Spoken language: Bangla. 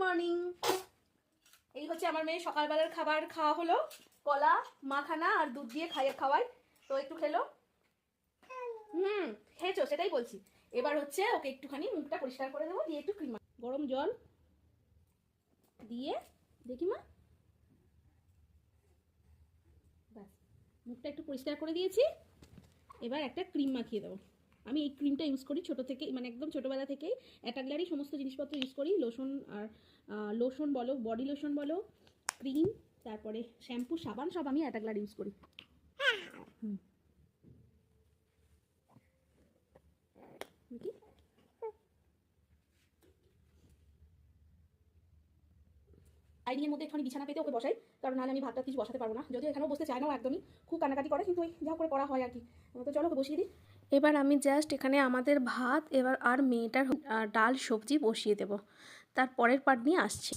মর্নিং। এই হচ্ছে আমার মেয়ে সকালবেলার খাবার খাওয়া হলো, কলা মাখানা আর দুধ দিয়ে খাওয়াই। তো একটু খেলো, খেয়েছো সেটাই বলছি। এবার হচ্ছে ওকে একটুখানি মুখটা পরিষ্কার করে দেবো, দিয়ে একটু ক্রিম, গরম জল দিয়ে দেখি মা, ব্যাস মুখটা একটু পরিষ্কার করে দিয়েছি। এবার একটা ক্রিম মাখিয়ে দেবো। আমি এই ক্রিমটা ইউজ করি ছোটো থেকে, মানে একদম ছোটোবেলা থেকেই অ্যাটাগলারই সমস্ত জিনিসপত্র ইউজ করি। লোশন আর লোশন বলো, বডি লোশন বলো, ক্রিম, তারপরে শ্যাম্পু, সাবান, সব আমি অ্যাটাগলার ইউজ করি। ডাইনিংয়ের মধ্যে একটুখানি বিছানা পেতে ওকে বসাই, কারণ নাহলে আমি ভাতটা কিছু বসাতে পারবো না। যদিও এখানেও বসতে চায় না, একদমই খুব কান্নাকাটি করে, কিন্তু ওই যা করে করা হয় আর কি। তো চলো ওকে বসিয়ে দিই। এবার আমি জাস্ট এখানে আমাদের ভাত এবার আর মেয়েটার ডাল সবজি বসিয়ে দেব, তার পরের পার্ট নিয়ে আসছি।